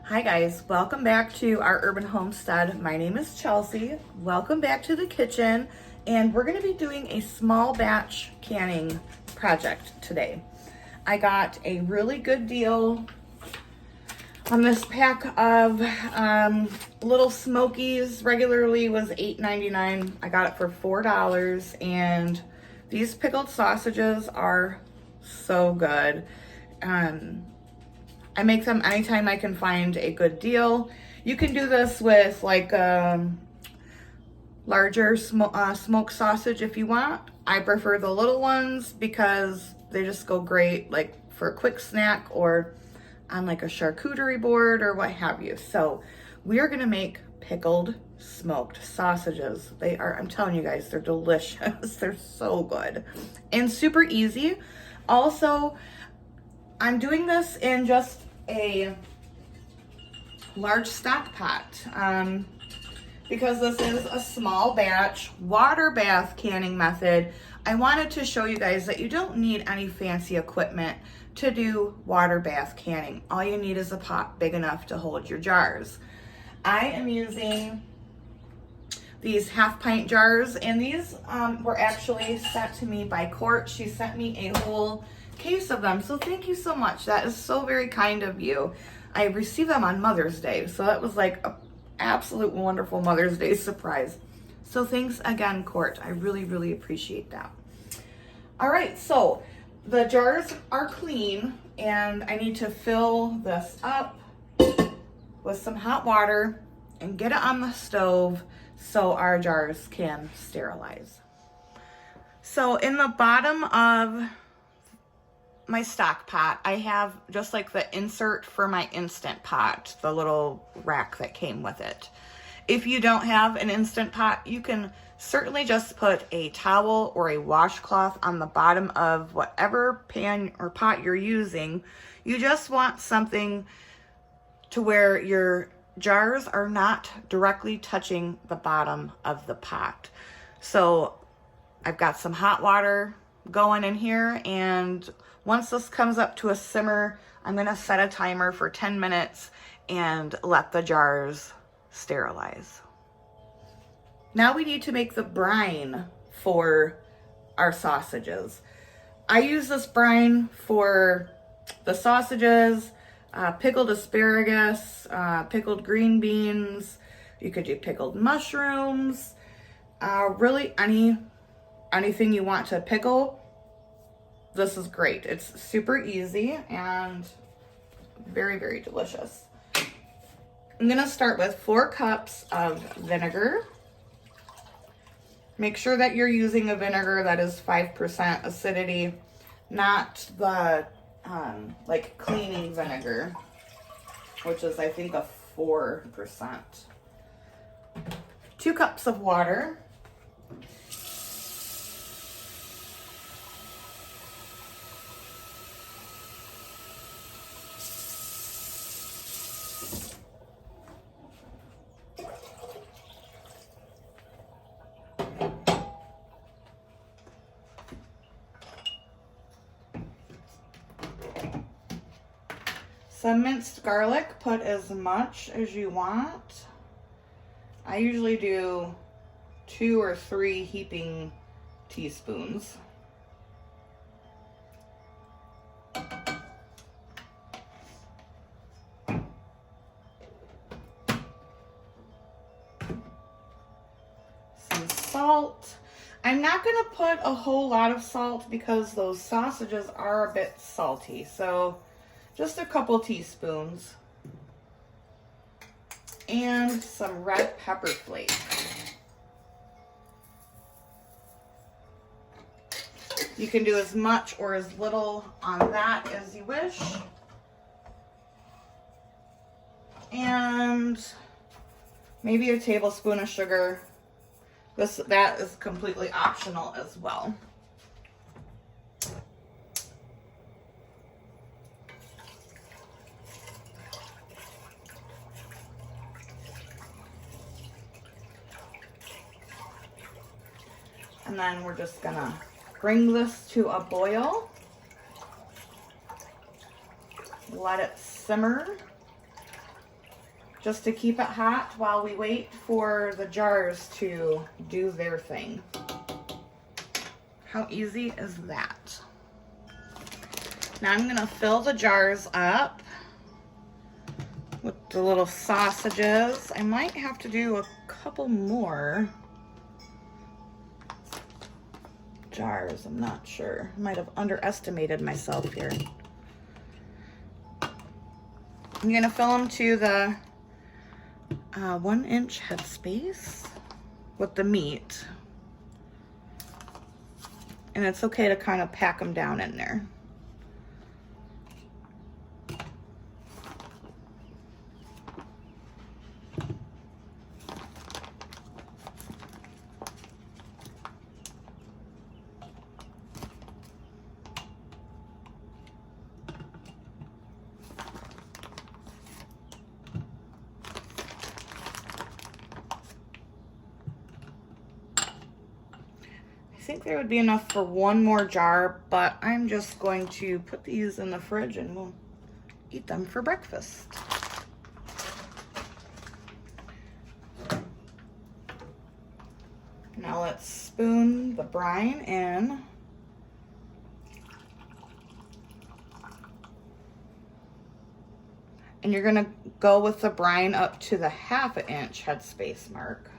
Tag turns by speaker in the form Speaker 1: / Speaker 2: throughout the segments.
Speaker 1: Hi guys, welcome back to our urban homestead. My name is Chelsea. Welcome back to the kitchen, and we're going to be doing a small batch canning project today. I got a really good deal on this pack of little Smokies. Regularly was $8.99. I got it for $4, and these pickled sausages are so good. I make them anytime I can find a good deal. You can do this with like larger smoked sausage if you want. I prefer the little ones because they just go great like for a quick snack or on like a charcuterie board or what have you. So we are gonna make pickled smoked sausages. They are, I'm telling you guys, they're delicious. They're so good and super easy. Also, I'm doing this in just a large stock pot because this is a small batch water bath canning method. I wanted to show you guys that you don't need any fancy equipment to do water bath canning. All you need is a pot big enough to hold your jars. I am using these 1/2 pint jars, and these were actually sent to me by Court. She sent me a whole case of them, so thank you so much. That is so very kind of you. I received them on Mother's Day, so that was like an absolute wonderful Mother's Day surprise. So thanks again, Court. I really appreciate that. All right, so the jars are clean, and I need to fill this up with some hot water and get it on the stove so our jars can sterilize. So in the bottom of my stock pot, I have just like the insert for my Instant Pot, the little rack that came with it. If you don't have an Instant Pot, you can certainly just put a towel or a washcloth on the bottom of whatever pan or pot you're using. You just want something to where your jars are not directly touching the bottom of the pot. So I've got some hot water going in here, and once this comes up to a simmer, I'm gonna set a timer for 10 minutes and let the jars sterilize. Now we need to make the brine for our sausages. I use this brine for the sausages, pickled asparagus, pickled green beans. You could do pickled mushrooms, really anything you want to pickle. This is great. It's super easy and very delicious. I'm gonna start with 4 cups of vinegar. Make sure that you're using a vinegar that is 5% acidity, not the like cleaning vinegar, which is I think a 4%. 2 cups of water. Some minced garlic, put as much as you want. I usually do 2 or 3 heaping teaspoons. Some salt. I'm not gonna put a whole lot of salt because those sausages are a bit salty, so just a couple teaspoons. And some red pepper flakes. You can do as much or as little on that as you wish. And maybe a tablespoon of sugar. That is completely optional as well. And then we're just gonna bring this to a boil. Let it simmer. just to keep it hot while we wait for the jars to do their thing. How easy is that? Now I'm gonna fill the jars up with the little sausages. I might have to do a couple more jars, I'm not sure. I might have underestimated myself here. I'm gonna fill them to the 1-inch headspace with the meat. And it's okay to kind of pack them down in there. I think there would be enough for one more jar, but I'm just going to put these in the fridge and we'll eat them for breakfast. Now let's spoon the brine in. And you're gonna go with the brine up to the 1/2 inch headspace mark.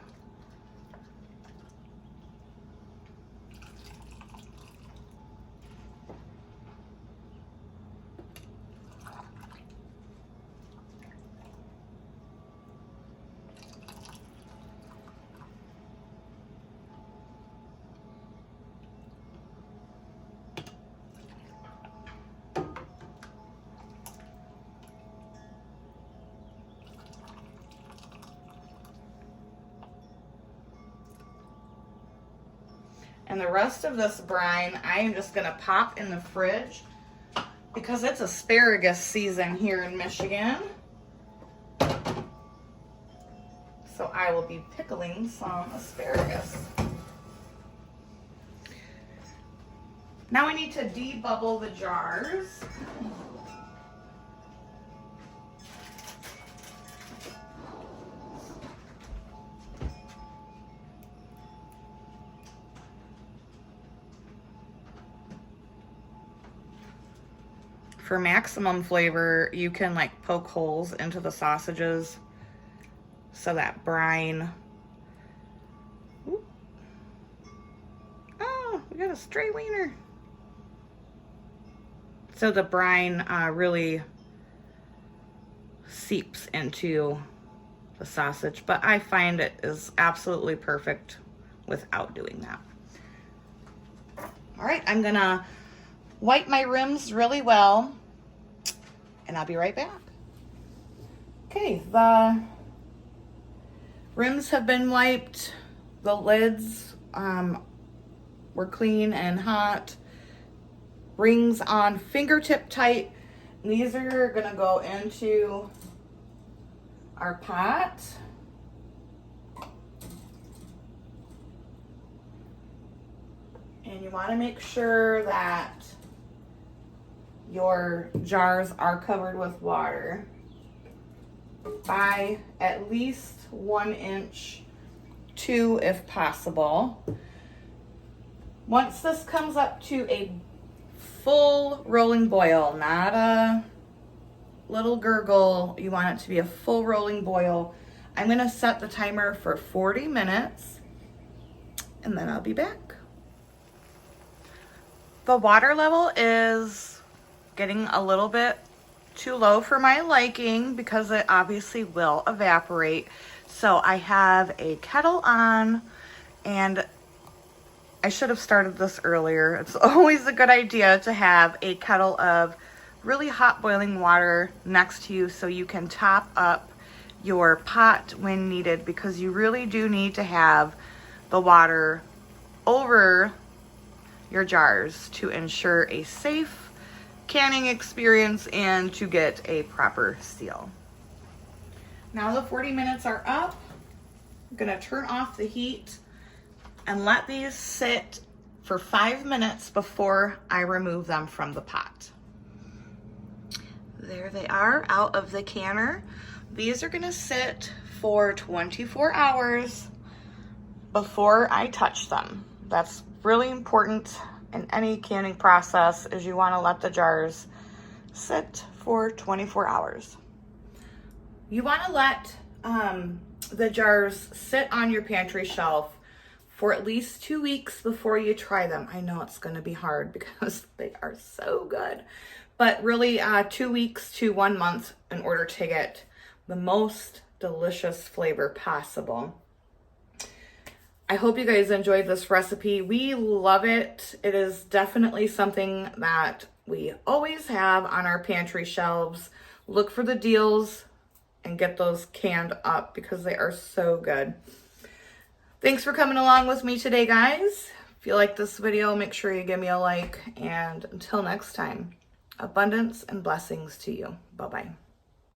Speaker 1: And the rest of this brine, I am just gonna pop in the fridge because it's asparagus season here in Michigan. So I will be pickling some asparagus. Now we need to debubble the jars. For maximum flavor, you can like poke holes into the sausages so that brine. Ooh. Oh, we got a stray wiener. So the brine really seeps into the sausage, but I find it is absolutely perfect without doing that. All right, I'm gonna wipe my rims really well, and I'll be right back. Okay, the rims have been wiped. The lids were clean and hot. Rings on fingertip tight. These are gonna go into our pot. And you wanna make sure that your jars are covered with water by at least 1 inch, 2 if possible. Once this comes up to a full rolling boil, not a little gurgle, you want it to be a full rolling boil, I'm gonna set the timer for 40 minutes and then I'll be back. The water level is getting a little bit too low for my liking because it obviously will evaporate. So I have a kettle on, and I should have started this earlier. It's always a good idea to have a kettle of really hot boiling water next to you so you can top up your pot when needed, because you really do need to have the water over your jars to ensure a safe canning experience and to get a proper seal. Now the 40 minutes are up. I'm gonna turn off the heat and let these sit for 5 minutes before I remove them from the pot. There they are out of the canner. These are gonna sit for 24 hours before I touch them. That's really important in any canning process, is you wanna let the jars sit for 24 hours. You wanna let the jars sit on your pantry shelf for at least 2 weeks before you try them. I know it's gonna be hard because they are so good, but really 2 weeks to 1 month in order to get the most delicious flavor possible. I hope you guys enjoyed this recipe. We love it. It is definitely something that we always have on our pantry shelves. Look for the deals and get those canned up because they are so good. Thanks for coming along with me today, guys. If you like this video, make sure you give me a like. And until next time, abundance and blessings to you. Bye-bye.